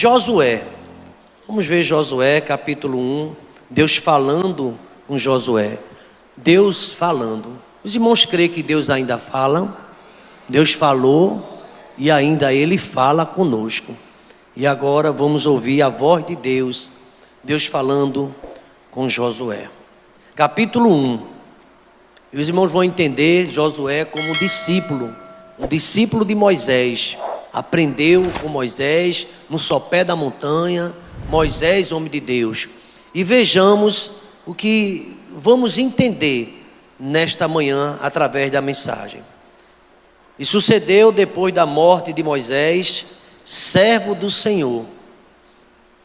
Josué. Vamos ver Josué capítulo 1. Deus falando com Josué. Deus falando. Os irmãos creem que Deus ainda fala? Deus falou e ainda Ele fala conosco. E agora vamos ouvir a voz de Deus. Deus falando com Josué. Capítulo 1. E os irmãos vão entender Josué como um discípulo de Moisés. Aprendeu com Moisés no sopé da montanha. Moisés, homem de Deus. E vejamos o que vamos entender nesta manhã através da mensagem. E sucedeu depois da morte de Moisés, servo do Senhor,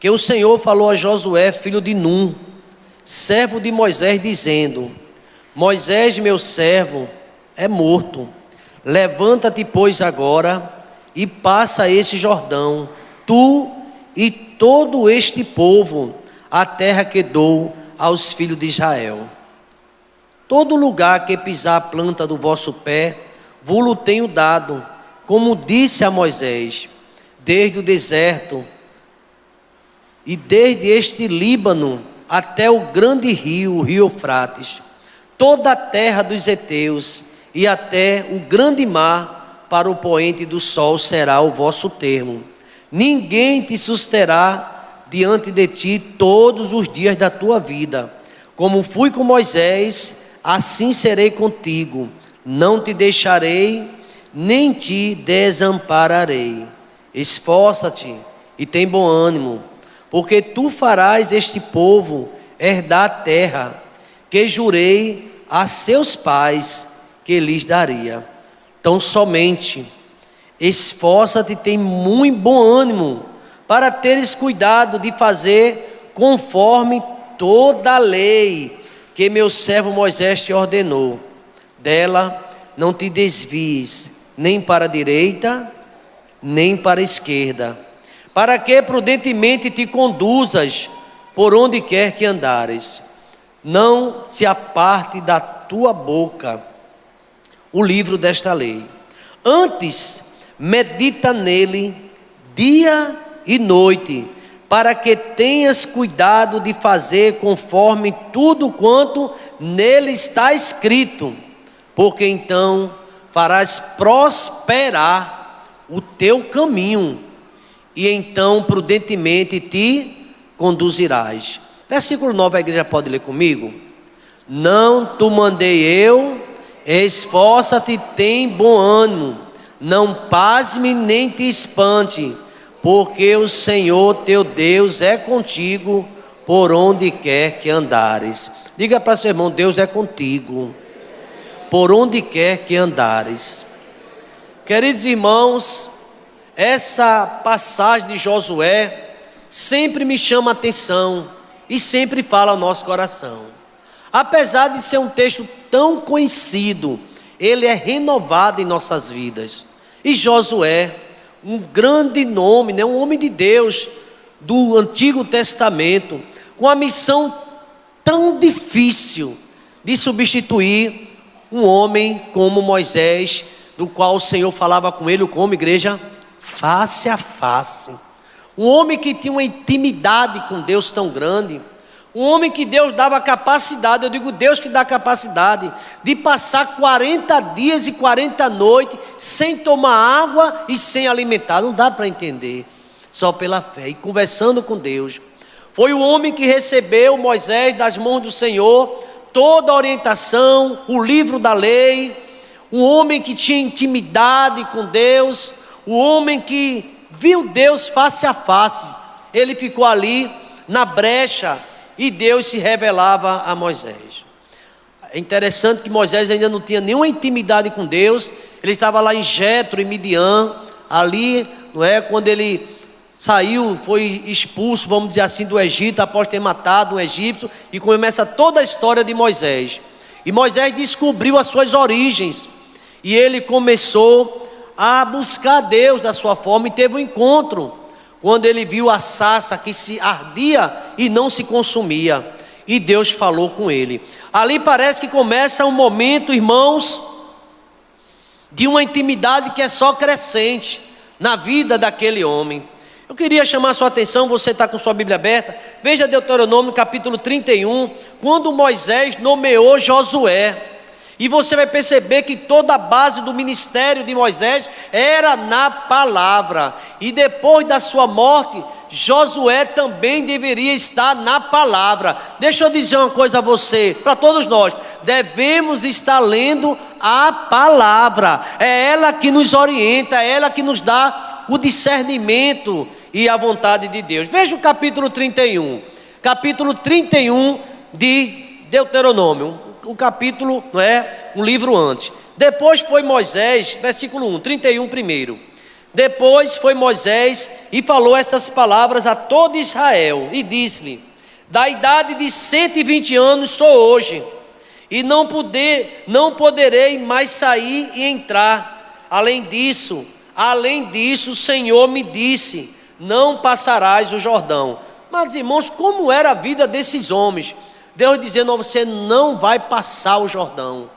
que o Senhor falou a Josué, filho de Num, servo de Moisés, dizendo: Moisés, meu servo, é morto. Levanta-te, pois, agora e passa esse Jordão, tu e todo este povo, a terra que dou aos filhos de Israel. Todo lugar que pisar a planta do vosso pé, vos tenho dado, como disse a Moisés, desde o deserto e desde este Líbano até o grande rio, o rio Eufrates, toda a terra dos heteus e até o grande mar, para o poente do sol será o vosso termo. Ninguém te susterá diante de ti todos os dias da tua vida. Como fui com Moisés, assim serei contigo. Não te deixarei, nem te desampararei. Esforça-te e tem bom ânimo, porque tu farás este povo herdar a terra que jurei a seus pais que lhes daria. Então somente esforça-te e tem muito bom ânimo, para teres cuidado de fazer conforme toda a lei que meu servo Moisés te ordenou. Dela não te desvies, nem para a direita, nem para a esquerda, para que prudentemente te conduzas por onde quer que andares. Não se aparte da tua boca o livro desta lei. Antes, medita nele dia e noite, para que tenhas cuidado de fazer conforme tudo quanto nele está escrito, porque então farás prosperar o teu caminho, e então prudentemente te conduzirás. Versículo 9, a igreja pode ler comigo? Não te mandei eu, esforça-te e tem bom ânimo, não pasme nem te espante, porque o Senhor teu Deus é contigo por onde quer que andares. Diga para seu irmão: Deus é contigo por onde quer que andares. Queridos irmãos, essa passagem de Josué sempre me chama a atenção e sempre fala ao nosso coração. Apesar de ser um texto tão conhecido, ele é renovado em nossas vidas. E Josué, um grande nome, um homem de Deus do Antigo Testamento, com a missão tão difícil de substituir um homem como Moisés, do qual o Senhor falava com ele, como igreja, face a face. Um homem que tinha uma intimidade com Deus tão grande, um homem que Deus dava capacidade, eu digo Deus que dá capacidade, de passar 40 dias e 40 noites, sem tomar água e sem alimentar. Não dá para entender, só pela fé, e conversando com Deus. Foi o homem que recebeu Moisés das mãos do Senhor, toda a orientação, o livro da lei, um homem que tinha intimidade com Deus, o homem que viu Deus face a face. Ele ficou ali na brecha e Deus se revelava a Moisés. É interessante que Moisés ainda não tinha nenhuma intimidade com Deus. Ele estava lá em Jetro, em Midian, ali, não é, quando ele saiu, foi expulso, vamos dizer assim, do Egito, após ter matado um egípcio, e começa toda a história de Moisés. E Moisés descobriu as suas origens, e ele começou a buscar Deus da sua forma, e teve um encontro, quando ele viu a sarça que se ardia e não se consumia, e Deus falou com ele. Ali parece que começa um momento, irmãos, de uma intimidade que é só crescente na vida daquele homem. Eu queria chamar a sua atenção, você está com sua Bíblia aberta, veja Deuteronômio capítulo 31, quando Moisés nomeou Josué. E você vai perceber que toda a base do ministério de Moisés era na palavra. E depois da sua morte, Josué também deveria estar na palavra. Deixa eu dizer uma coisa a você, para todos nós: devemos estar lendo a palavra. É ela que nos orienta, é ela que nos dá o discernimento e a vontade de Deus. Veja o capítulo 31 de Deuteronômio. O capítulo, não é? Um livro antes. Depois foi Moisés, versículo 1, 31 primeiro. Depois foi Moisés e falou estas palavras a todo Israel e disse-lhe: da idade de 120 anos sou hoje, e não poderei mais sair e entrar. Além disso, o Senhor me disse: não passarás o Jordão. Mas, irmãos, como era a vida desses homens? Deus dizendo: você não vai passar o Jordão,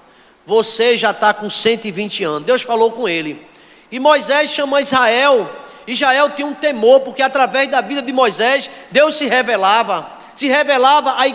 você já está com 120 anos. Deus falou com ele. E Moisés chamou Israel. Israel tinha um temor, porque através da vida de Moisés, Deus se revelava à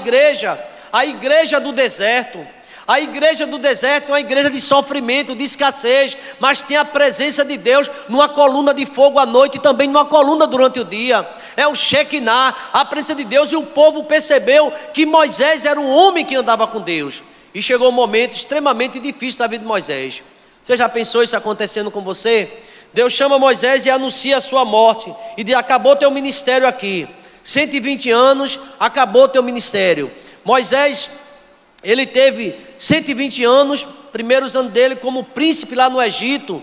igreja do deserto. A igreja do deserto é uma igreja de sofrimento, de escassez, mas tem a presença de Deus numa coluna de fogo à noite e também numa coluna durante o dia. É o Shekinah, a presença de Deus, e o povo percebeu que Moisés era um homem que andava com Deus. E chegou um momento extremamente difícil da vida de Moisés. Você já pensou isso acontecendo com você? Deus chama Moisés e anuncia a sua morte e diz: acabou teu ministério aqui, 120 anos, acabou teu ministério. Moisés, ele teve 120 anos, primeiros anos dele como príncipe lá no Egito,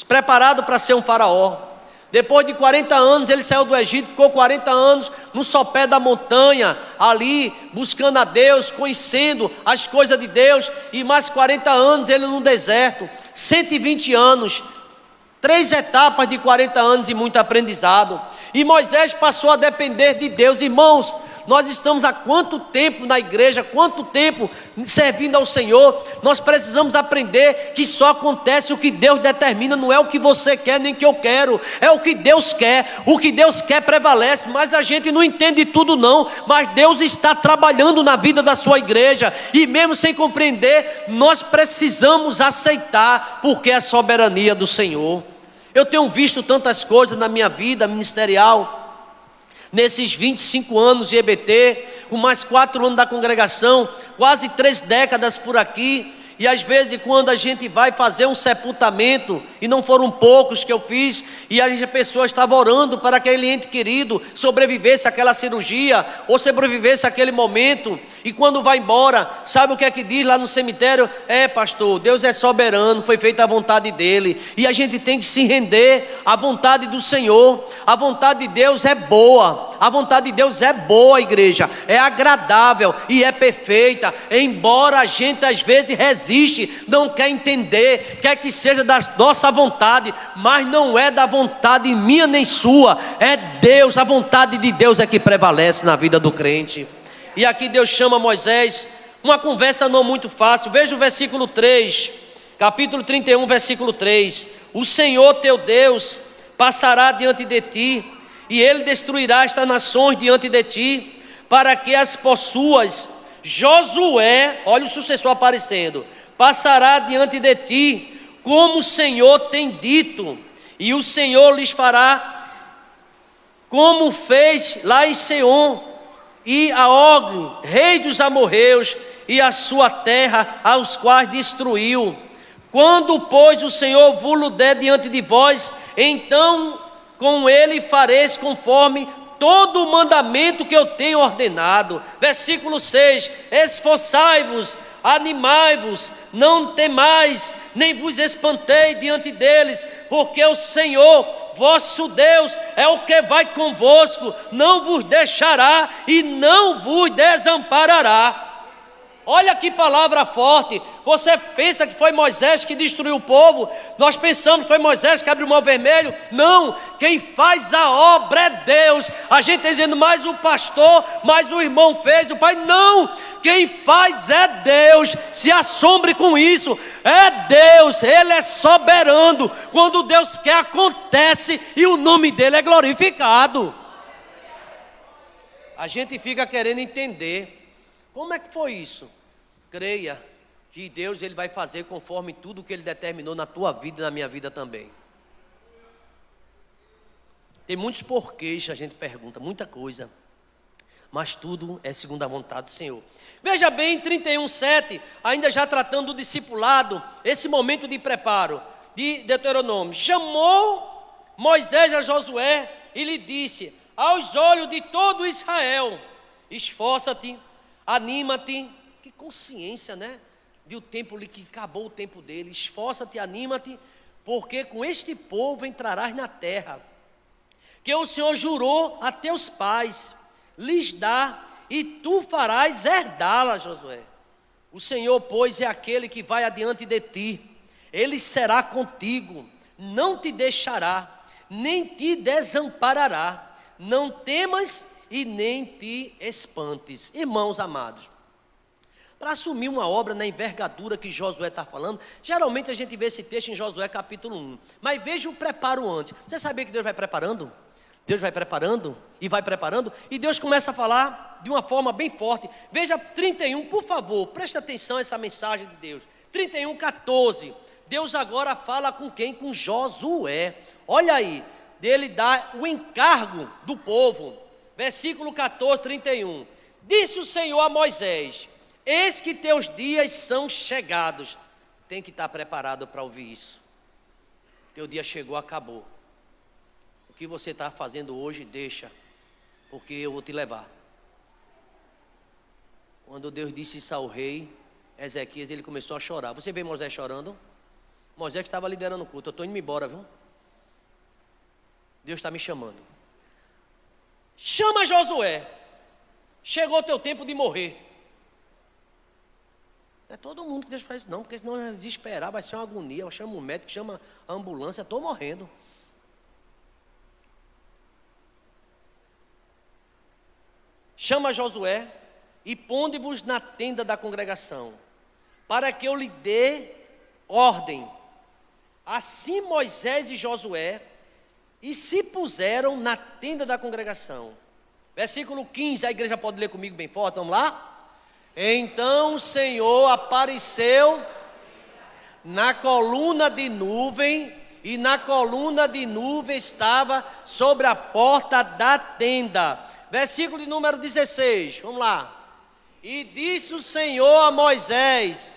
preparado para ser um faraó. Depois de 40 anos ele saiu do Egito, ficou 40 anos no sopé da montanha, ali buscando a Deus, conhecendo as coisas de Deus, e mais 40 anos ele no deserto. 120 anos, 3 etapas de 40 anos e muito aprendizado. E Moisés passou a depender de Deus. Irmãos, nós estamos há quanto tempo na igreja, quanto tempo servindo ao Senhor? Nós precisamos aprender que só acontece o que Deus determina, não é o que você quer nem o que eu quero, é o que Deus quer. O que Deus quer prevalece, mas a gente não entende tudo não, mas Deus está trabalhando na vida da sua igreja, e mesmo sem compreender, nós precisamos aceitar, porque é a soberania do Senhor. Eu tenho visto tantas coisas na minha vida ministerial, nesses 25 anos de EBT, com mais 4 anos da congregação, quase 3 décadas por aqui, e às vezes quando a gente vai fazer um sepultamento, e não foram poucos que eu fiz, e a pessoa estava orando para que aquele ente querido sobrevivesse àquela cirurgia, ou sobrevivesse àquele momento, e quando vai embora, sabe o que é que diz lá no cemitério? Pastor, Deus é soberano, foi feita a vontade dele, e a gente tem que se render à vontade do Senhor. A vontade de Deus é boa, a vontade de Deus é boa, igreja, é agradável e é perfeita, embora a gente às vezes resiste, não quer entender, quer que seja da nossa vontade, mas não é da vontade minha nem sua, é Deus, a vontade de Deus é que prevalece na vida do crente. E aqui Deus chama Moisés, uma conversa não muito fácil. Veja o versículo 3, capítulo 31, versículo 3. O Senhor teu Deus passará diante de ti, e ele destruirá estas nações diante de ti, para que as possuas. Josué, olha o sucessor aparecendo, passará diante de ti, como o Senhor tem dito, e o Senhor lhes fará como fez lá em Seom e a Og, rei dos amorreus, e a sua terra, aos quais destruiu. Quando, pois, o Senhor vos der diante de vós, então com ele fareis conforme todo o mandamento que eu tenho ordenado. Versículo 6: esforçai-vos, animai-vos, não temais, nem vos espantei diante deles, porque o Senhor vosso Deus é o que vai convosco, não vos deixará e não vos desamparará. Olha que palavra forte. Você pensa que foi Moisés que destruiu o povo? Nós pensamos que foi Moisés que abriu o mar vermelho? Não, quem faz a obra é Deus. A gente está dizendo, mas o pastor, mas o irmão fez, o pai, não. quem faz é Deus. Se assombre com isso, é Deus, Ele é soberano. Quando Deus quer, acontece e o nome dEle é glorificado. A gente fica querendo entender, como é que foi isso? Creia que Deus Ele vai fazer conforme tudo que Ele determinou na tua vida e na minha vida também. Tem muitos porquês, a gente pergunta, muita coisa, mas tudo é segundo a vontade do Senhor. Veja bem, 31:7, ainda já tratando do discipulado, esse momento de preparo, de Deuteronômio. Chamou Moisés a Josué e lhe disse, aos olhos de todo Israel, esforça-te, anima-te. Que consciência, né? De o tempo que acabou o tempo dele. Esforça-te, anima-te, porque com este povo entrarás na terra que o Senhor jurou a teus pais lhes dá, e tu farás herdá-la, Josué. O Senhor, pois, é aquele que vai adiante de ti. Ele será contigo, não te deixará, nem te desamparará. Não temas e nem te espantes. Irmãos amados, para assumir uma obra na envergadura que Josué está falando, geralmente a gente vê esse texto em Josué capítulo 1. Mas veja o preparo antes. Você sabia que Deus vai preparando? Deus vai preparando, e Deus começa a falar de uma forma bem forte. Veja 31, por favor, preste atenção a essa mensagem de Deus. 31:14, Deus agora fala com quem? Com Josué. Olha aí, dele dá o encargo do povo. Versículo 14, 31. Disse o Senhor a Moisés, eis que teus dias são chegados. Tem que estar preparado para ouvir isso. Teu dia chegou, acabou. O que você está fazendo hoje, deixa, porque eu vou te levar. Quando Deus disse isso ao rei Ezequias, ele começou a chorar. Você vê Moisés chorando? Moisés que estava liderando o culto. Eu estou indo embora, viu? Deus está me chamando. Chama Josué. Chegou o teu tempo de morrer. Não é todo mundo que Deus faz isso não, porque senão vai desesperar, vai ser uma agonia. Chama o médico, chama a ambulância, estou morrendo. Chama Josué e ponde-vos na tenda da congregação, para que eu lhe dê ordem. Assim Moisés e Josué e se puseram na tenda da congregação. Versículo 15, a igreja pode ler comigo bem forte, vamos lá? Então o Senhor apareceu na coluna de nuvem, e na coluna de nuvem estava sobre a porta da tenda. Versículo de número 16, vamos lá. E disse o Senhor a Moisés,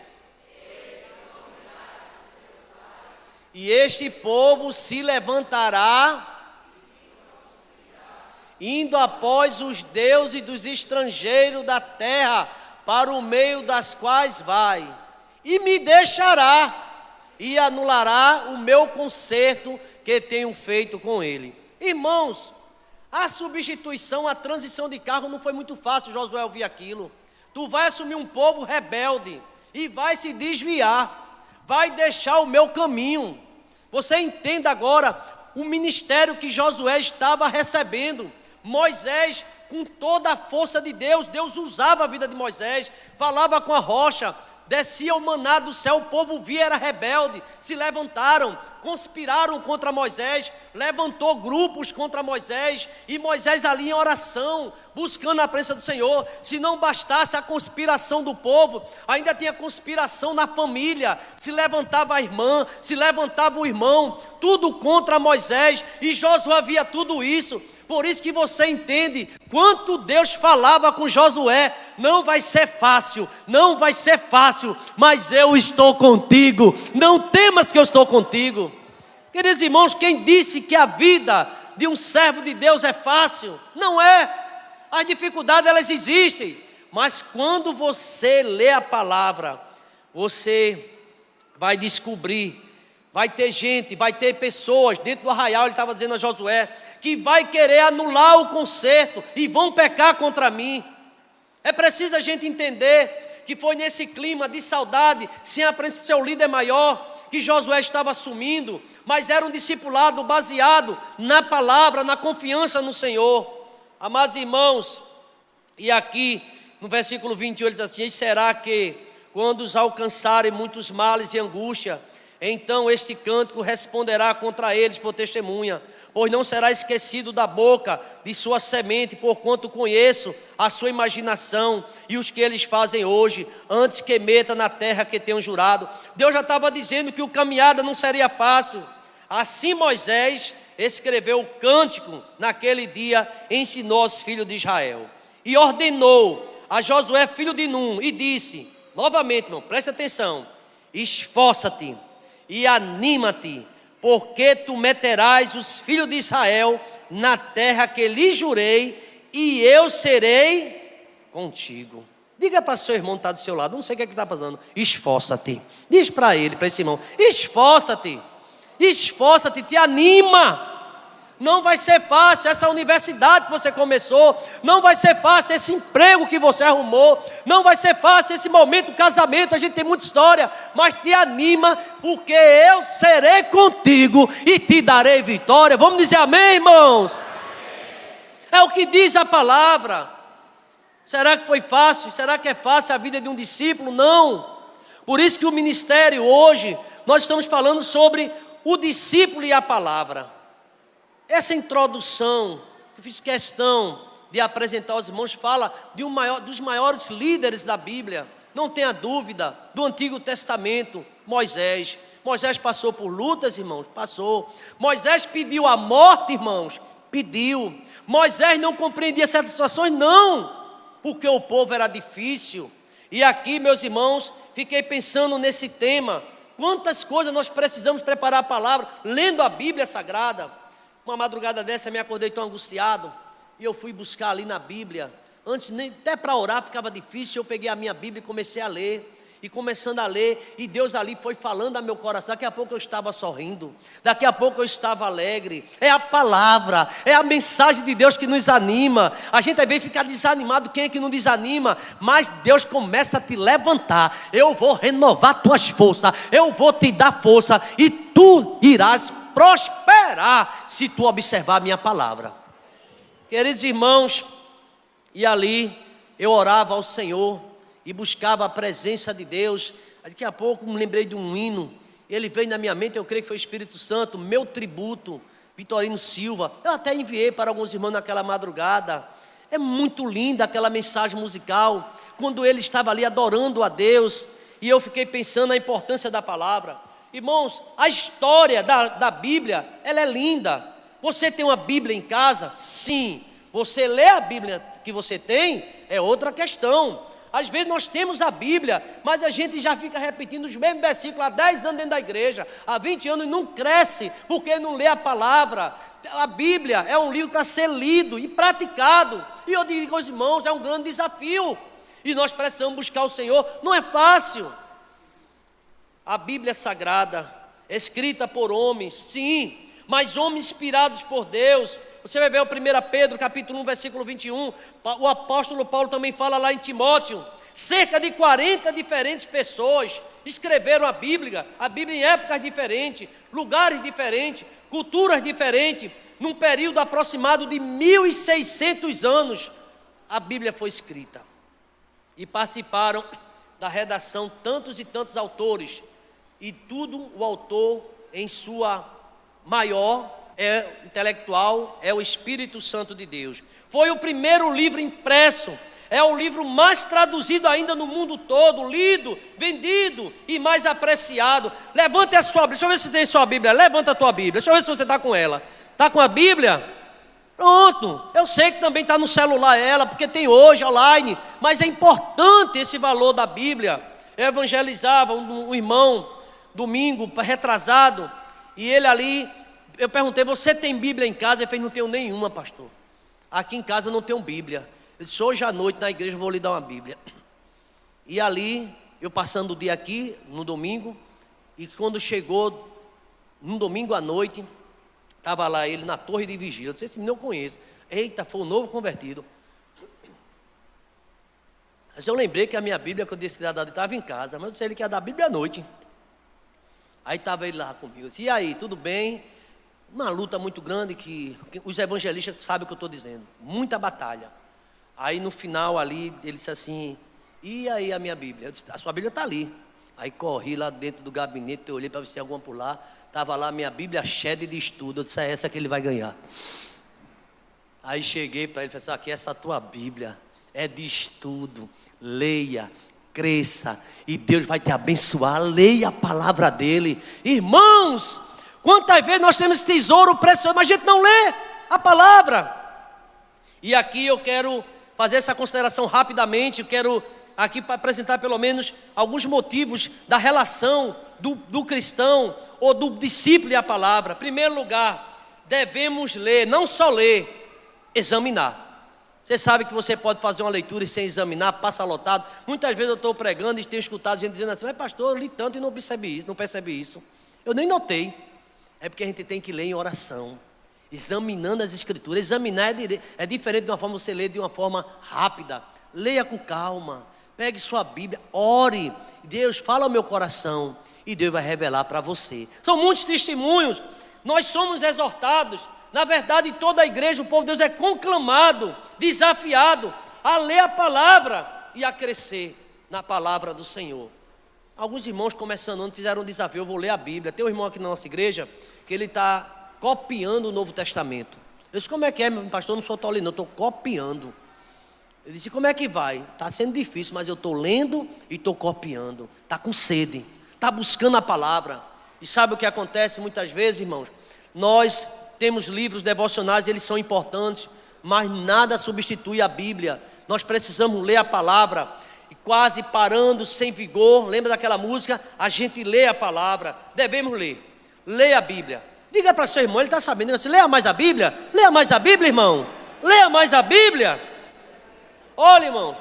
e este povo se levantará, indo após os deuses dos estrangeiros da terra, para o meio das quais vai, e me deixará, e anulará o meu concerto que tenho feito com ele. Irmãos, a substituição, a transição de cargo não foi muito fácil, Josué ouvir aquilo. Tu vai assumir um povo rebelde e vai se desviar, vai deixar o meu caminho. Você entenda agora o ministério que Josué estava recebendo. Moisés, com toda a força de Deus, Deus usava a vida de Moisés, falava com a rocha, descia o maná do céu, o povo via, era rebelde, se levantaram, conspiraram contra Moisés, levantou grupos contra Moisés, e Moisés ali em oração, buscando a presença do Senhor. Se não bastasse a conspiração do povo, ainda tinha conspiração na família, se levantava a irmã, se levantava o irmão, tudo contra Moisés, e Josué via tudo isso. Por isso que você entende quanto Deus falava com Josué. Não vai ser fácil, não vai ser fácil, mas eu estou contigo, não temas que eu estou contigo. Queridos irmãos, quem disse que a vida de um servo de Deus é fácil? Não é. As dificuldades elas existem, mas quando você lê a palavra, você vai descobrir, vai ter gente, vai ter pessoas dentro do arraial. Ele estava dizendo a Josué que vai querer anular o concerto e vão pecar contra mim. É preciso a gente entender que foi nesse clima de saudade, sem a presença do seu líder maior, que Josué estava assumindo, mas era um discipulado baseado na palavra, na confiança no Senhor. Amados irmãos, e aqui No versículo 21 ele diz assim: e será que, quando os alcançarem muitos males e angústia, então este cântico responderá contra eles por testemunha, pois não será esquecido da boca de sua semente, porquanto conheço a sua imaginação e os que eles fazem hoje, antes que meta na terra que tenham jurado. Deus já estava dizendo que o caminhada não seria fácil. Assim Moisés escreveu o cântico naquele dia, ensinou aos filhos de Israel e ordenou a Josué filho de Num e disse, novamente, irmão, presta atenção: esforça-te e anima-te, porque tu meterás os filhos de Israel na terra que lhes jurei, e eu serei contigo. Diga para seu irmão que está do seu lado, não sei o que é que está passando, esforça-te. Diz para ele, para esse irmão, esforça-te, esforça-te, te anima. Não vai ser fácil essa universidade que você começou, não vai ser fácil esse emprego que você arrumou, não vai ser fácil esse momento do casamento, a gente tem muita história, mas te anima, porque eu serei contigo e te darei vitória. Vamos dizer amém, irmãos? É o que diz a palavra. Será que foi fácil? Será que é fácil a vida de um discípulo? Não. Por isso que o ministério hoje, nós estamos falando sobre o discípulo e a palavra. Essa introdução que eu fiz questão de apresentar aos irmãos fala de dos maiores líderes da Bíblia, não tenha dúvida, do Antigo Testamento, Moisés. Moisés passou por lutas, irmãos, passou. Moisés pediu a morte, irmãos, pediu. Moisés não compreendia certas situações, não, porque o povo era difícil. E aqui, meus irmãos, fiquei pensando nesse tema, quantas coisas nós precisamos preparar a palavra, lendo a Bíblia Sagrada. Uma madrugada dessa eu me acordei tão angustiado, e eu fui buscar ali na Bíblia, antes nem até para orar ficava difícil, eu peguei a minha Bíblia e comecei a ler, e começando a ler, e Deus ali foi falando ao meu coração. Daqui a pouco eu estava sorrindo, daqui a pouco eu estava alegre. É a palavra, é a mensagem de Deus que nos anima. A gente às vezes fica desanimado, quem é que não desanima? Mas Deus começa a te levantar. Eu vou renovar tuas forças, eu vou te dar força, e tu irás prosperar se tu observar a minha palavra. Queridos irmãos, e ali eu orava ao Senhor e buscava a presença de Deus. Daqui a pouco me lembrei de um hino, ele veio na minha mente, eu creio que foi o Espírito Santo, meu tributo, Vitorino Silva. Eu até enviei para alguns irmãos naquela madrugada. É muito linda aquela mensagem musical, quando ele estava ali adorando a Deus, e eu fiquei pensando na importância da palavra. Irmãos, a história da Bíblia, ela é linda. Você tem uma Bíblia em casa? Sim. Você lê a Bíblia que você tem? É outra questão. Às vezes nós temos a Bíblia, mas a gente já fica repetindo os mesmos versículos há 10 anos dentro da igreja, há 20 anos, e não cresce, porque não lê a palavra. A Bíblia é um livro para ser lido e praticado, e eu digo aos irmãos, é um grande desafio, e nós precisamos buscar o Senhor. Não é fácil. A Bíblia Sagrada, escrita por homens, sim, mas homens inspirados por Deus. Você vai ver o 1 Pedro capítulo 1, versículo 21, o apóstolo Paulo também fala lá em Timóteo, cerca de 40 diferentes pessoas escreveram a Bíblia em épocas diferentes, lugares diferentes, culturas diferentes, num período aproximado de 1600 anos, a Bíblia foi escrita, e participaram da redação tantos e tantos autores, e tudo o autor em sua maior intelectual é o Espírito Santo de Deus. Foi o primeiro livro impresso, é o livro mais traduzido ainda no mundo todo, lido, vendido e mais apreciado. Levante a sua Bíblia, deixa eu ver se tem sua Bíblia, levanta a tua Bíblia, deixa eu ver se você está com ela. Está com a Bíblia? Pronto, eu sei que também está no celular ela, porque tem hoje online, mas é importante esse valor da Bíblia. Eu evangelizava um irmão, domingo, retrasado, e ele ali, eu perguntei, você tem Bíblia em casa? Ele fez, não tenho nenhuma, pastor. Aqui em casa eu não tenho Bíblia. Ele disse, hoje à noite na igreja eu vou lhe dar uma Bíblia. E ali, eu passando o dia aqui, no domingo, e quando chegou, no domingo à noite, estava lá ele na torre de vigília. Eu disse, esse menino eu conheço. Eita, foi um novo convertido. Mas eu lembrei que a minha Bíblia, quando eu disse que estava em casa, mas eu disse ele que ia dar a Bíblia à noite. Aí estava ele lá comigo, eu disse, e aí, tudo bem? Uma luta muito grande, que os evangelistas sabem o que eu estou dizendo, muita batalha. Aí no final ali, ele disse assim: e aí a minha Bíblia? Eu disse: a sua Bíblia está ali. Aí corri lá dentro do gabinete, eu olhei para ver se tinha alguma por lá. Estava lá a minha Bíblia cheia de estudo. Eu disse: é essa que ele vai ganhar. Aí cheguei para ele e falei assim: aqui, essa tua Bíblia é de estudo. Leia, cresça, e Deus vai te abençoar. Leia a palavra dele. Irmãos, quantas vezes nós temos tesouro precioso, mas a gente não lê a palavra. E aqui eu quero fazer essa consideração rapidamente. Eu quero aqui apresentar pelo menos alguns motivos da relação do cristão ou do discípulo e a palavra. Em primeiro lugar, devemos ler, não só ler, examinar. Você sabe que você pode fazer uma leitura e sem examinar, passa lotado. Muitas vezes eu estou pregando e tenho escutado gente dizendo assim: mas pastor, eu li tanto e não percebi isso. Eu nem notei. É porque a gente tem que ler em oração, examinando as escrituras. Examinar é diferente de uma forma você lê de uma forma rápida. Leia com calma, pegue sua Bíblia, ore. Deus, fala ao meu coração, e Deus vai revelar para você. São muitos testemunhos. Nós somos exortados. Na verdade, toda a igreja, o povo de Deus é conclamado, desafiado a ler a palavra e a crescer na palavra do Senhor. Alguns irmãos começando ano fizeram um desafio: eu vou ler a Bíblia. Tem um irmão aqui na nossa igreja que ele está copiando o Novo Testamento. Eu disse: como é que é, meu pastor? Eu não sou tolo, não, eu estou copiando. Ele disse: como é que vai? Está sendo difícil, mas eu estou lendo e estou copiando. Está com sede, está buscando a palavra. E sabe o que acontece muitas vezes, irmãos? Nós temos livros devocionais, eles são importantes, mas nada substitui a Bíblia. Nós precisamos ler a palavra, e quase parando, sem vigor. Lembra daquela música? A gente lê a palavra. Devemos ler. Leia a Bíblia. Diga para seu irmão, ele está sabendo. Ele disse: leia mais a Bíblia. Leia mais a Bíblia, irmão. Leia mais a Bíblia. Olha, irmão,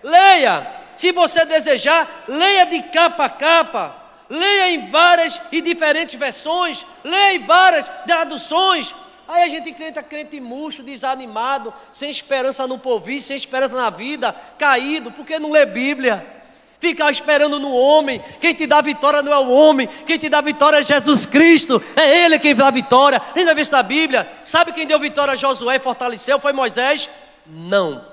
leia. Se você desejar, leia de capa a capa. Leia em várias e diferentes versões. Leia em várias traduções. Aí a gente crente murcho, desanimado, sem esperança no porvir, sem esperança na vida, caído, porque não lê Bíblia. Fica esperando no homem. Quem te dá vitória não é o homem, quem te dá vitória é Jesus Cristo. É Ele quem dá vitória. A gente vai ver isso na Bíblia. Sabe quem deu vitória a Josué e fortaleceu? Foi Moisés? Não.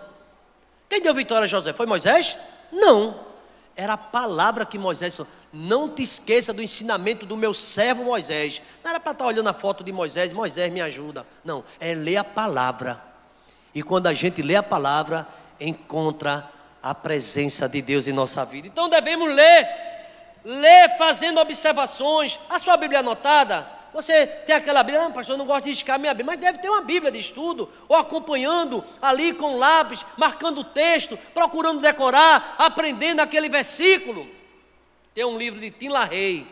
Quem deu vitória a Josué? Foi Moisés? Não. Era a palavra que Moisés falou: não te esqueça do ensinamento do meu servo Moisés. Não era para estar olhando a foto de Moisés, Moisés me ajuda. Não, é ler a palavra. E quando a gente lê a palavra, encontra a presença de Deus em nossa vida. Então devemos ler fazendo observações. A sua Bíblia anotada? Você tem aquela Bíblia: pastor, eu não gosto de riscar minha Bíblia. Mas deve ter uma Bíblia de estudo, ou acompanhando ali com lápis, marcando o texto, procurando decorar, aprendendo aquele versículo. Tem um livro de Tim LaHaye,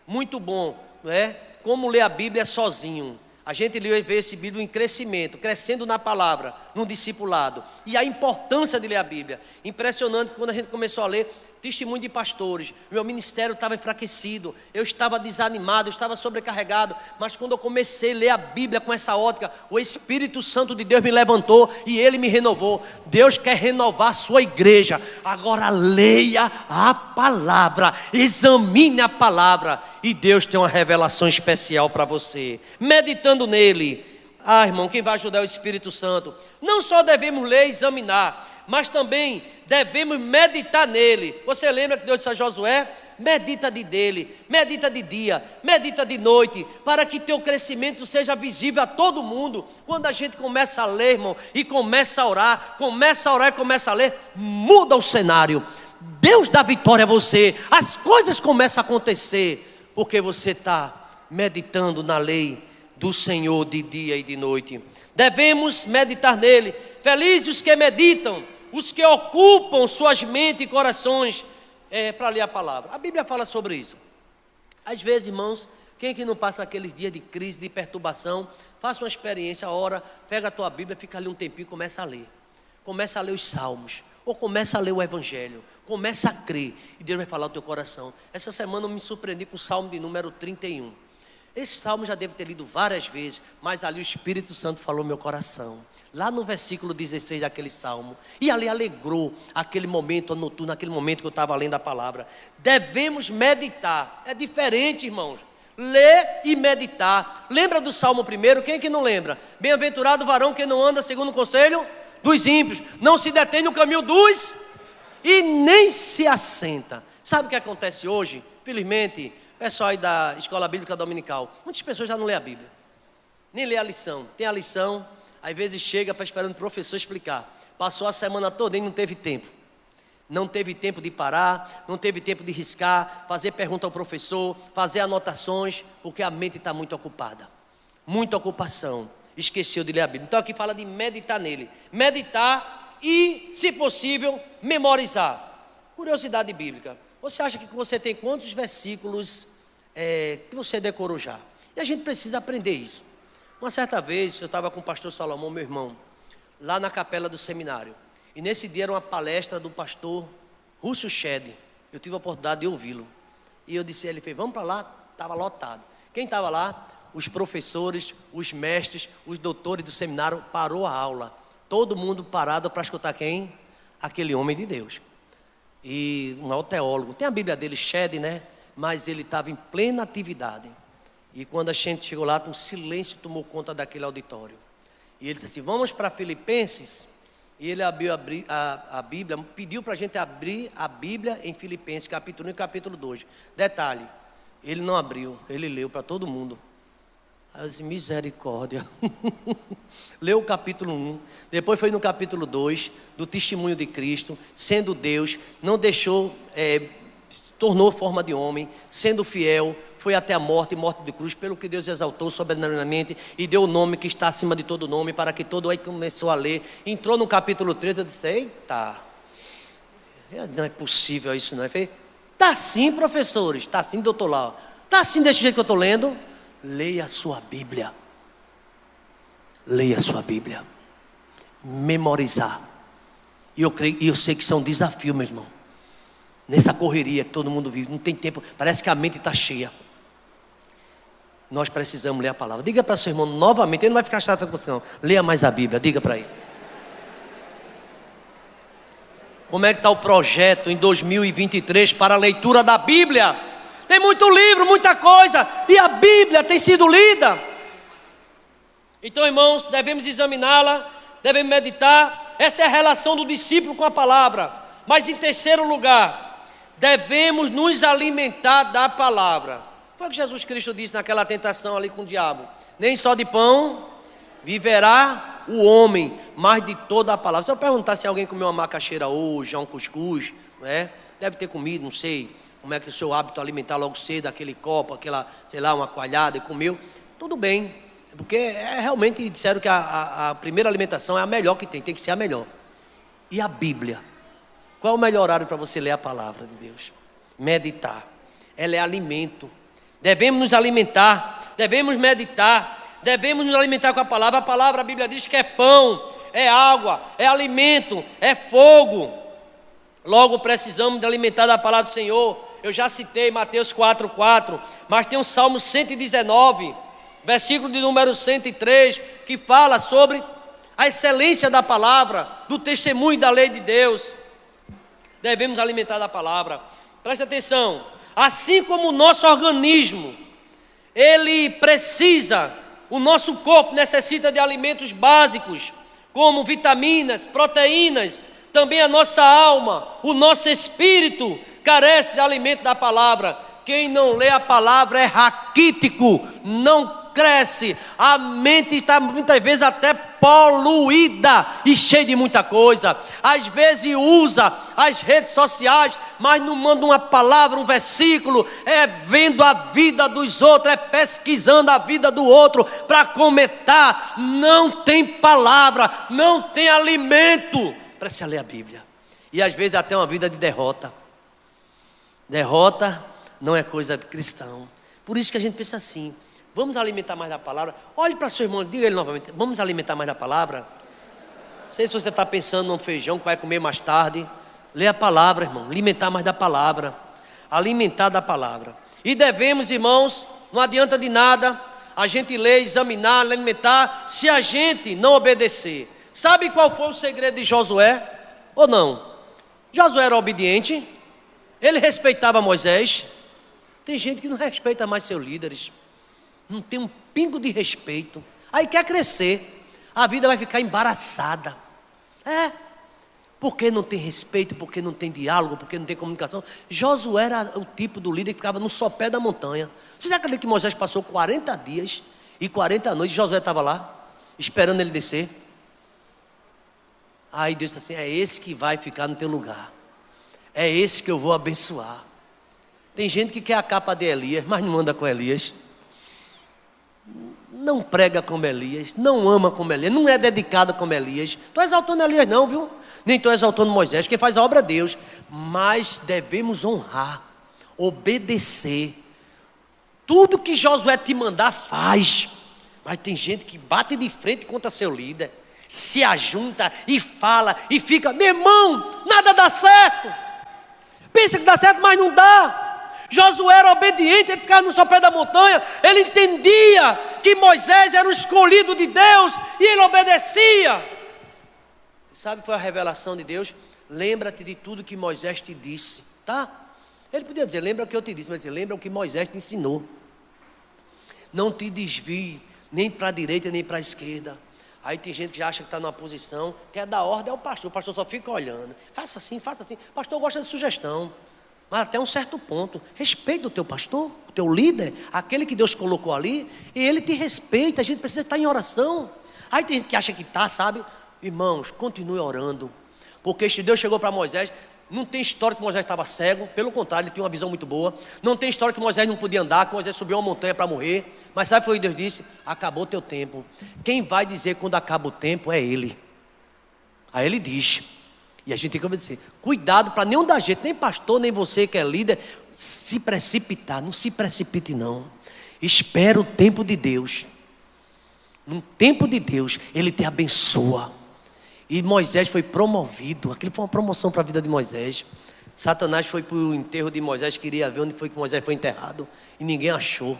muito bom, não é? Como ler a Bíblia sozinho. A gente vê esse Bíblia em crescimento, crescendo na palavra, no discipulado. E a importância de ler a Bíblia. Impressionante que quando a gente começou a ler, testemunho de pastores, meu ministério estava enfraquecido, eu estava desanimado, eu estava sobrecarregado. Mas quando eu comecei a ler a Bíblia com essa ótica, o Espírito Santo de Deus me levantou e Ele me renovou. Deus quer renovar a sua igreja. Agora leia a palavra, examine a palavra, e Deus tem uma revelação especial para você. Meditando nele, irmão, quem vai ajudar é o Espírito Santo. Não só devemos ler e examinar, mas também devemos meditar nele. Você lembra que Deus disse a Josué: medita dele, medita de dia, medita de noite, para que teu crescimento seja visível a todo mundo. Quando a gente começa a ler, irmão, e começa a orar e começa a ler, muda o cenário. Deus dá vitória a você, as coisas começam a acontecer, porque você está meditando na lei do Senhor de dia e de noite. Devemos meditar nele. Felizes os que meditam, os que ocupam suas mentes e corações para ler a palavra. A Bíblia fala sobre isso. Às vezes, irmãos, quem é que não passa aqueles dias de crise, de perturbação? Faça uma experiência, ora, pega a tua Bíblia, fica ali um tempinho e começa a ler. Começa a ler os salmos, ou começa a ler o Evangelho. Começa a crer, e Deus vai falar ao teu coração. Essa semana eu me surpreendi com o salmo de número 31. Esse salmo já devo ter lido várias vezes, mas ali o Espírito Santo falou meu coração. Lá no versículo 16 daquele salmo. E ali alegrou aquele momento noturno, naquele momento que eu estava lendo a palavra. Devemos meditar. É diferente, irmãos. Ler e meditar. Lembra do salmo primeiro? Quem é que não lembra? Bem-aventurado o varão que não anda segundo o conselho dos ímpios, não se detém no caminho dos e nem se assenta. Sabe o que acontece hoje? Felizmente, pessoal aí da escola bíblica dominical, muitas pessoas já não lê a Bíblia, nem lê a lição. Tem a lição, às vezes chega para esperando o professor explicar. Passou a semana toda e não teve tempo. Não teve tempo de parar, não teve tempo de riscar, fazer pergunta ao professor, fazer anotações, porque a mente está muito ocupada. Muita ocupação. Esqueceu de ler a Bíblia. Então aqui fala de meditar nele. Meditar e, se possível, memorizar. Curiosidade bíblica. Você acha que você tem quantos versículos que você decorou já? E a gente precisa aprender isso. Uma certa vez, eu estava com o pastor Salomão, meu irmão, lá na capela do seminário. E nesse dia era uma palestra do pastor Rússio Shedd. Eu tive a oportunidade de ouvi-lo. E eu disse, ele fez, vamos para lá, estava lotado. Quem estava lá? Os professores, os mestres, os doutores do seminário, parou a aula. Todo mundo parado para escutar quem? Aquele homem de Deus. E um maior teólogo. Tem a Bíblia dele, Shedd, né? Mas ele estava em plena atividade. E quando a gente chegou lá, um silêncio tomou conta daquele auditório. E ele disse assim, vamos para Filipenses. E ele abriu a Bíblia, pediu para a gente abrir a Bíblia em Filipenses, capítulo 1 e capítulo 2. Detalhe, ele não abriu, ele leu para todo mundo. Aí eu disse, misericórdia. Leu o capítulo 1, depois foi no capítulo 2, do testemunho de Cristo, sendo Deus, não deixou, tornou forma de homem, sendo fiel, foi até a morte de cruz, pelo que Deus exaltou soberanamente e deu o nome que está acima de todo nome, para que todo aí começou a ler. Entrou no capítulo 3, eu disse, eita, não é possível isso não. Ele fez, está assim, professores, está assim, doutor Lau, está assim desse jeito que eu estou lendo. Leia a sua Bíblia. Leia a sua Bíblia. Memorizar. E eu sei que isso é um desafio, meu irmão. Nessa correria que todo mundo vive, não tem tempo, parece que a mente está cheia. Nós precisamos ler a palavra. Diga para seu irmão novamente, ele não vai ficar chato com você não. Leia mais a Bíblia, diga para ele. Como é que está o projeto em 2023 para a leitura da Bíblia? Tem muito livro, muita coisa, e a Bíblia tem sido lida. Então, irmãos, devemos examiná-la, devemos meditar. Essa é a relação do discípulo com a palavra. Mas em terceiro lugar, devemos nos alimentar da palavra. Foi o que Jesus Cristo disse naquela tentação ali com o diabo. Nem só de pão viverá o homem, mas de toda a palavra. Se eu perguntar se alguém comeu uma macaxeira hoje, um cuscuz, não é? Deve ter comido, não sei como é que é o seu hábito alimentar logo cedo, aquele copo, aquela, sei lá, uma coalhada e comeu. Tudo bem, porque realmente disseram que a primeira alimentação é a melhor que tem que ser a melhor. E a Bíblia? Qual é o melhor horário para você ler a palavra de Deus? Meditar. Ela é alimento. Devemos nos alimentar, devemos meditar, devemos nos alimentar com a palavra. A palavra, a Bíblia diz que é pão, é água, é alimento, é fogo. Logo precisamos de alimentar da palavra do Senhor. Eu já citei Mateus 4:4, mas tem o Salmo 119, versículo de número 103, que fala sobre a excelência da palavra, do testemunho da lei de Deus. Devemos alimentar da palavra. Preste atenção. Assim como o nosso organismo, ele precisa, o nosso corpo necessita de alimentos básicos, como vitaminas, proteínas, também a nossa alma, o nosso espírito carece de alimento da palavra. Quem não lê a palavra é raquítico, não cresce, a mente está muitas vezes até poluída e cheia de muita coisa. Às vezes usa as redes sociais, mas não manda uma palavra, um versículo, é vendo a vida dos outros, é pesquisando a vida do outro para comentar. Não tem palavra, não tem alimento. Precisa ler a Bíblia. E às vezes até uma vida de derrota. Derrota não é coisa de cristão. Por isso que a gente pensa assim, vamos alimentar mais da palavra. Olhe para seu irmão, diga ele novamente, vamos alimentar mais da palavra? Não sei se você está pensando num feijão que vai comer mais tarde. Lê a palavra, irmão, alimentar mais da palavra. Alimentar da palavra. E devemos, irmãos, não adianta de nada a gente ler, examinar, alimentar, se a gente não obedecer. Sabe qual foi o segredo de Josué? Ou não? Josué era obediente, ele respeitava Moisés. Tem gente que não respeita mais seus líderes, não tem um pingo de respeito, aí quer crescer, a vida vai ficar embaraçada. É. Porque não tem respeito, porque não tem diálogo, porque não tem comunicação. Josué era o tipo do líder que ficava no sopé da montanha. Você já acredita que Moisés passou 40 dias e 40 noites e Josué estava lá, esperando ele descer? Aí Deus disse assim: é esse que vai ficar no teu lugar. É esse que eu vou abençoar. Tem gente que quer a capa de Elias, mas não anda com Elias. Não prega como Elias, não ama como Elias, não é dedicado como Elias. Estou exaltando Elias não, viu? Nem estou exaltando Moisés, quem faz a obra é Deus. Mas devemos honrar, obedecer. Tudo que Josué te mandar, faz. Mas tem gente que bate de frente contra seu líder, se ajunta e fala e fica: meu irmão, nada dá certo. Pensa que dá certo, mas não dá. Josué era obediente, ele ficava no sopé da montanha, ele entendia que Moisés era o escolhido de Deus e ele obedecia. Sabe qual foi a revelação de Deus? Lembra-te de tudo que Moisés te disse, tá? Ele podia dizer: lembra o que eu te disse, mas ele lembra o que Moisés te ensinou. Não te desvie nem para a direita nem para a esquerda. Aí tem gente que já acha que está numa posição, quer dar ordem ao pastor, o pastor só fica olhando. Faça assim, faça assim. O pastor gosta de sugestão, mas até um certo ponto. Respeita o teu pastor, o teu líder, aquele que Deus colocou ali, e ele te respeita. A gente precisa estar em oração. Aí tem gente que acha que está, sabe? Irmãos, continue orando, porque se Deus chegou para Moisés, não tem história que Moisés estava cego, pelo contrário, ele tinha uma visão muito boa. Não tem história que Moisés não podia andar, que Moisés subiu uma montanha para morrer. Mas sabe o que Deus disse? Acabou o teu tempo. Quem vai dizer quando acaba o tempo é Ele. Aí Ele diz, e a gente tem que obedecer. Cuidado para nenhum da gente, nem pastor, nem você que é líder, se precipitar. Não se precipite não. Espera o tempo de Deus. No tempo de Deus, Ele te abençoa. E Moisés foi promovido. Aquilo foi uma promoção para a vida de Moisés. Satanás foi para o enterro de Moisés, queria ver onde foi que Moisés foi enterrado, e ninguém achou.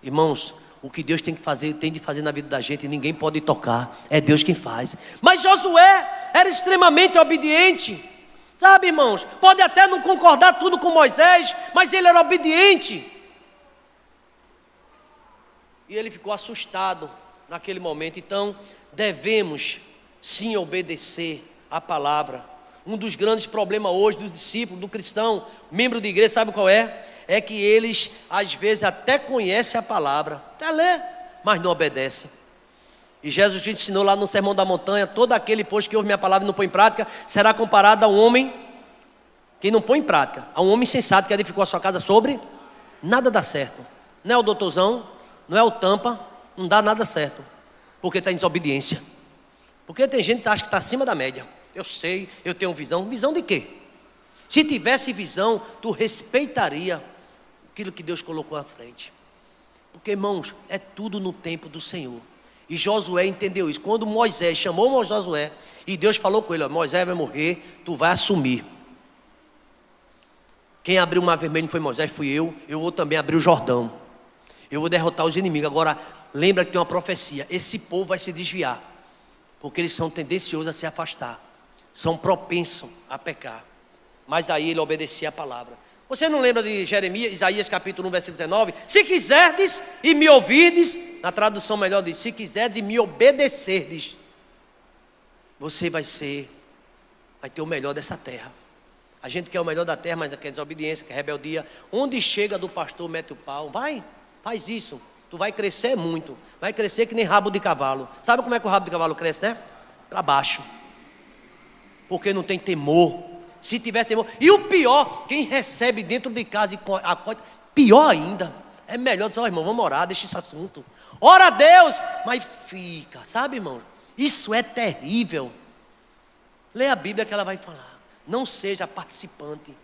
Irmãos, o que Deus tem de fazer na vida da gente, ninguém pode tocar. É Deus quem faz. Mas Josué era extremamente obediente. Sabe, irmãos, pode até não concordar tudo com Moisés, mas ele era obediente. E ele ficou assustado naquele momento. Então, devemos sim obedecer a palavra. Um dos grandes problemas hoje dos discípulos, do cristão, membro de igreja, sabe qual é? É que eles às vezes até conhecem a palavra, até lê, mas não obedecem. E Jesus te ensinou lá no Sermão da Montanha: todo aquele, pois, que ouve minha palavra e não põe em prática, será comparado a um homem que não põe em prática, a um homem insensato que edificou a sua casa sobre nada dá certo. Não é o doutorzão, não é o tampa, não dá nada certo, porque está em desobediência. Porque tem gente que acha que está acima da média. Eu sei, eu tenho visão. Visão de quê? Se tivesse visão, tu respeitaria aquilo que Deus colocou à frente. Porque, irmãos, é tudo no tempo do Senhor. E Josué entendeu isso. Quando Moisés chamou Josué e Deus falou com ele: Moisés vai morrer, tu vai assumir. Quem abriu o mar vermelho não foi Moisés, fui eu. Eu vou também abrir o Jordão. Eu vou derrotar os inimigos. Agora, lembra que tem uma profecia: esse povo vai se desviar, porque eles são tendenciosos a se afastar, são propensos a pecar. Mas aí ele obedecia a palavra. Você não lembra de Jeremias, Isaías capítulo 1, versículo 19? Se quiserdes e me ouvides, na tradução melhor diz: se quiserdes e me obedecerdes, você vai ter o melhor dessa terra. A gente quer o melhor da terra, mas quer desobediência, quer rebeldia. Onde chega do pastor, mete o pau. Vai, faz isso. Tu vai crescer muito. Vai crescer que nem rabo de cavalo. Sabe como é que o rabo de cavalo cresce, né? Para baixo. Porque não tem temor. Se tivesse temor. E o pior, quem recebe dentro de casa e acorda, pior ainda. É melhor dizer: irmão, vamos orar, deixa esse assunto. Ora a Deus, mas fica. Sabe, irmão? Isso é terrível. Lê a Bíblia que ela vai falar. Não seja participante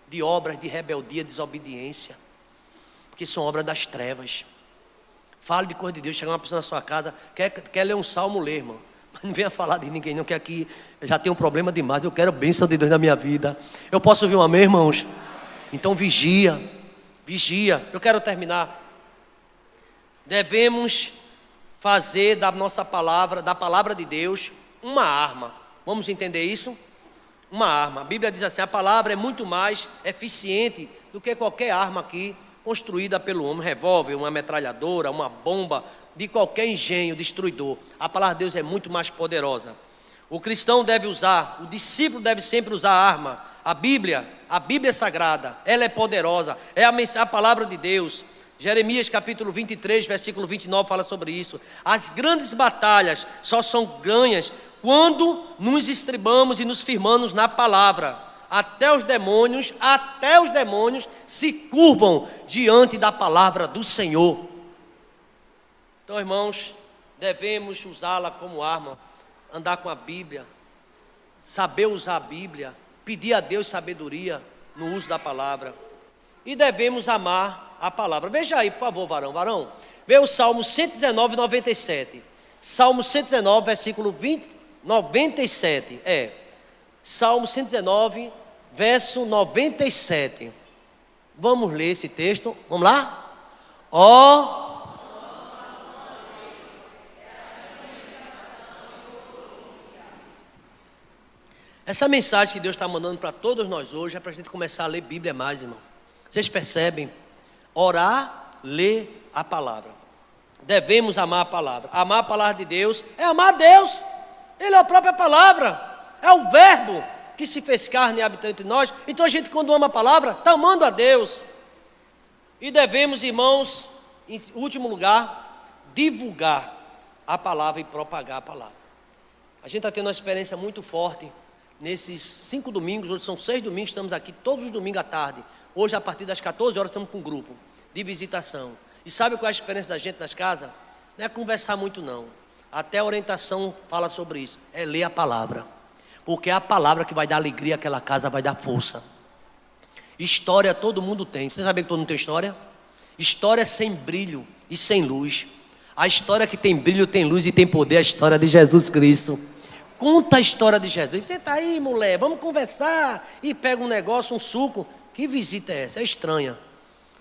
de obras de rebeldia, desobediência, porque são obras das trevas. Fale de coisa de Deus. Chega uma pessoa na sua casa, quer ler um salmo, lê, irmão. Mas não venha falar de ninguém não, que aqui eu já tenho um problema demais. Eu quero a bênção de Deus na minha vida. Eu posso ouvir um amém, irmãos? Então vigia. Eu quero terminar. Devemos fazer da nossa palavra, da palavra de Deus, uma arma. Vamos entender isso? Uma arma. A Bíblia diz assim: a palavra é muito mais eficiente do que qualquer arma aqui construída pelo homem. Um revólver, uma metralhadora, uma bomba, de qualquer engenho destruidor. A palavra de Deus é muito mais poderosa. O cristão deve usar, o discípulo deve sempre usar a arma. A Bíblia é sagrada, ela é poderosa, é a palavra de Deus. Jeremias capítulo 23, versículo 29 fala sobre isso. As grandes batalhas só são ganhas quando nos estribamos e nos firmamos na palavra. Até os demônios se curvam diante da palavra do Senhor. Então, irmãos, devemos usá-la como arma, andar com a Bíblia, saber usar a Bíblia, pedir a Deus sabedoria no uso da palavra. E devemos amar a palavra. Veja aí, por favor, varão. Vê o Salmo 119, 97. Salmo 119, versículo 97. Salmo 119, verso 97. Vamos ler esse texto. Vamos lá? Essa mensagem que Deus está mandando para todos nós hoje é para a gente começar a ler Bíblia mais, irmão. Vocês percebem? Orar, ler a palavra. Devemos amar a palavra. Amar a palavra de Deus é amar a Deus. Ele é a própria palavra. É o verbo que se fez carne e habitou entre nós. Então a gente, quando ama a palavra, está amando a Deus. E devemos, irmãos, em último lugar, divulgar a palavra e propagar a palavra. A gente está tendo uma experiência muito forte nesses 5 domingos. Hoje são 6 domingos, estamos aqui todos os domingos à tarde. Hoje, a partir das 14 horas, estamos com um grupo de visitação. E sabe qual é a experiência da gente nas casas? Não é conversar muito, não. Até a orientação fala sobre isso. É ler a palavra. Porque é a palavra que vai dar alegria àquela casa, vai dar força. História todo mundo tem. Você sabia que todo mundo tem história? História sem brilho e sem luz. A história que tem brilho, tem luz e tem poder é a história de Jesus Cristo. Conta a história de Jesus. Você está aí, mulher, vamos conversar. E pega um negócio, um suco. Que visita é essa? É estranha.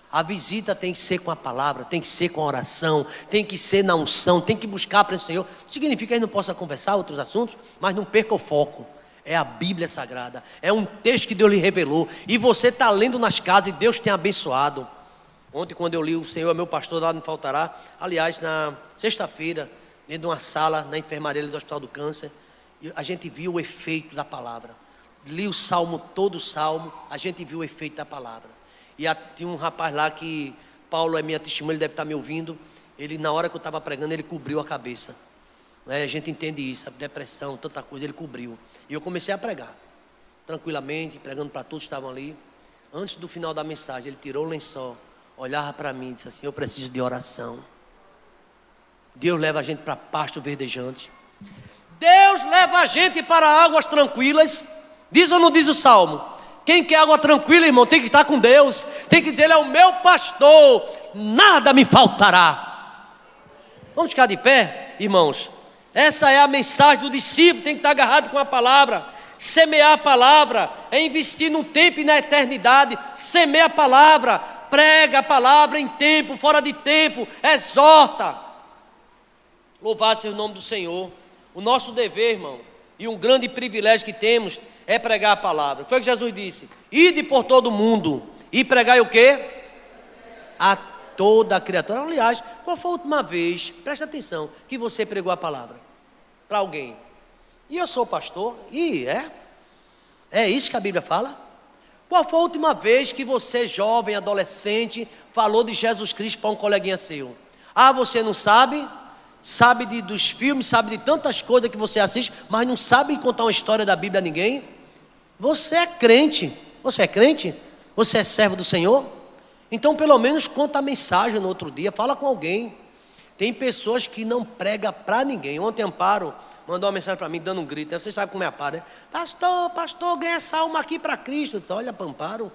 A visita tem que ser com a palavra, tem que ser com a oração, tem que ser na unção, tem que buscar para o Senhor. Significa que a gente não possa conversar outros assuntos, mas não perca o foco. É a Bíblia Sagrada, é um texto que Deus lhe revelou. E você está lendo nas casas e Deus tem abençoado. Ontem, quando eu li O Senhor é meu pastor, nada me faltará. Aliás, na sexta-feira, dentro de uma sala na enfermaria do Hospital do Câncer, a gente viu o efeito da palavra. Li o salmo, todo o salmo, a gente viu o efeito da palavra. E tinha um rapaz lá que, Paulo é minha testemunha, ele deve estar me ouvindo. Ele, na hora que eu estava pregando, ele cobriu a cabeça. A gente entende isso, a depressão, tanta coisa, ele cobriu. E eu comecei a pregar, tranquilamente, pregando para todos que estavam ali. Antes do final da mensagem, ele tirou o lençol, olhava para mim e disse assim: eu preciso de oração. Deus leva a gente para pasto verdejante. Deus leva a gente para águas tranquilas. Diz ou não diz o salmo? Quem quer água tranquila, irmão, tem que estar com Deus. Tem que dizer: Ele é o meu pastor, nada me faltará. Vamos ficar de pé, irmãos? Essa é a mensagem do discípulo. Tem que estar agarrado com a palavra. Semear a palavra é investir no tempo e na eternidade. Semeia a palavra, prega a palavra em tempo, fora de tempo, exorta. Louvado seja o nome do Senhor. O nosso dever, irmão, e um grande privilégio que temos é pregar a palavra. Foi o que Jesus disse: ide por todo o mundo e pregai o quê? A toda a criatura. Aliás, qual foi a última vez, presta atenção, que você pregou a palavra para alguém? E eu sou pastor, e é isso que a Bíblia fala. Qual foi a última vez que você, jovem, adolescente, falou de Jesus Cristo para um coleguinha seu? Ah, você não sabe? Sabe dos filmes, sabe de tantas coisas que você assiste, mas não sabe contar uma história da Bíblia a ninguém? Você é crente. Você é crente? Você é servo do Senhor? Então pelo menos conta a mensagem no outro dia, fala com alguém. Tem pessoas que não pregam para ninguém. Ontem Amparo mandou uma mensagem para mim dando um grito. Vocês sabem como é Amparo, né? Pastor, ganha essa alma aqui para Cristo. Eu disse: olha, Amparo,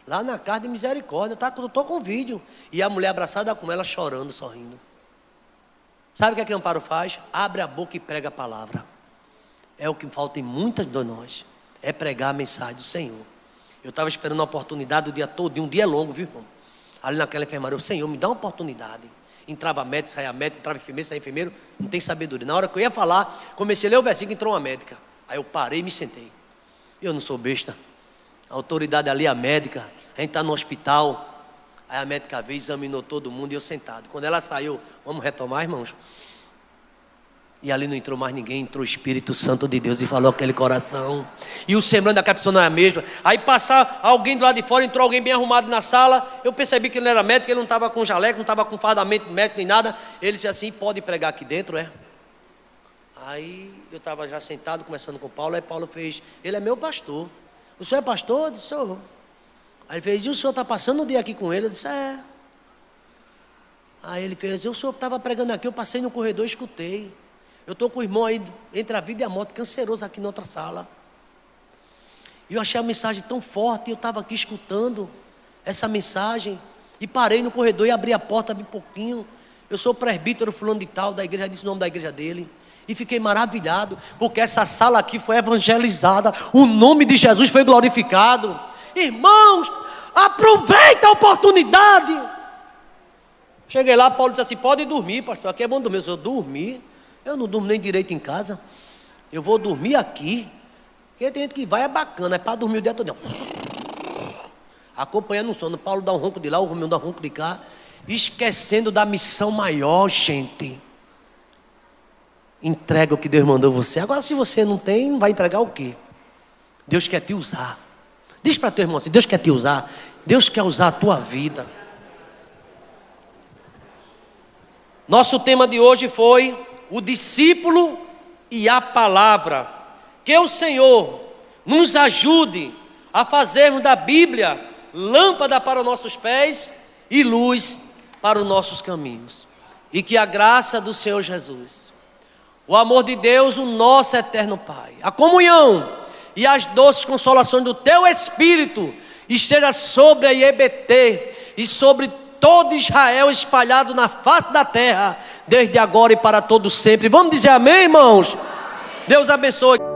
lá na casa de misericórdia, eu estou com vídeo. E a mulher abraçada com ela, chorando, sorrindo. Sabe o que a Amparo faz? Abre a boca e prega a palavra. É o que falta em muitas de nós, é pregar a mensagem do Senhor. Eu estava esperando uma oportunidade o dia todo, e um dia é longo, viu, irmão? Ali naquela enfermaria, o Senhor me dá uma oportunidade. Entrava médico, saía médico, entrava enfermeiro, saía enfermeiro, não tem sabedoria. Na hora que eu ia falar, comecei a ler o versículo, entrou uma médica. Aí eu parei e me sentei. Eu não sou besta. A autoridade ali, a médica, a gente está no hospital. Aí a médica veio, examinou todo mundo e eu sentado. Quando ela saiu, vamos retomar, irmãos? E ali não entrou mais ninguém, entrou o Espírito Santo de Deus e falou aquele coração. E o semblante daquela pessoa não é a mesma. Aí passar alguém do lado de fora, entrou alguém bem arrumado na sala. Eu percebi que ele não era médico, ele não estava com jaleco, não estava com fardamento médico nem nada. Ele disse assim: pode pregar aqui dentro, é? Aí eu estava já sentado, conversando com o Paulo. Aí Paulo fez: ele é meu pastor. O senhor é pastor? Eu disse: sou. Aí ele fez: e o senhor está passando o dia aqui com ele? Eu disse: é. Aí ele fez: o senhor estava pregando aqui, eu passei no corredor e escutei. Eu estou com o irmão aí entre a vida e a morte, canceroso aqui na outra sala. E eu achei a mensagem tão forte, e eu estava aqui escutando essa mensagem. E parei no corredor e abri a porta bem pouquinho. Eu sou presbítero fulano de tal, da igreja, disse o nome da igreja dele. E fiquei maravilhado, porque essa sala aqui foi evangelizada. O nome de Jesus foi glorificado. Irmãos, aproveita a oportunidade. Cheguei lá, Paulo disse assim: pode dormir, pastor, aqui é bom dormir. Eu dormi. Eu não durmo nem direito em casa. Eu vou dormir aqui. Porque tem gente que vai, é bacana, é para dormir o dia todo. Acompanhando o sono. Paulo dá um ronco de lá, o Romeu dá um ronco de cá. Esquecendo da missão maior, gente. Entrega o que Deus mandou você. Agora, se você não tem, vai entregar o quê? Deus quer te usar. Diz para teu irmão assim: Deus quer te usar. Deus quer usar a tua vida. Nosso tema de hoje foi o discípulo e a palavra. Que o Senhor nos ajude a fazermos da Bíblia lâmpada para os nossos pés e luz para os nossos caminhos. E que a graça do Senhor Jesus, o amor de Deus, o nosso eterno Pai, a comunhão e as doces consolações do teu Espírito esteja sobre a IEBT e sobre todo Israel espalhado na face da terra, desde agora e para todo sempre. Vamos dizer amém, irmãos? Amém. Deus abençoe.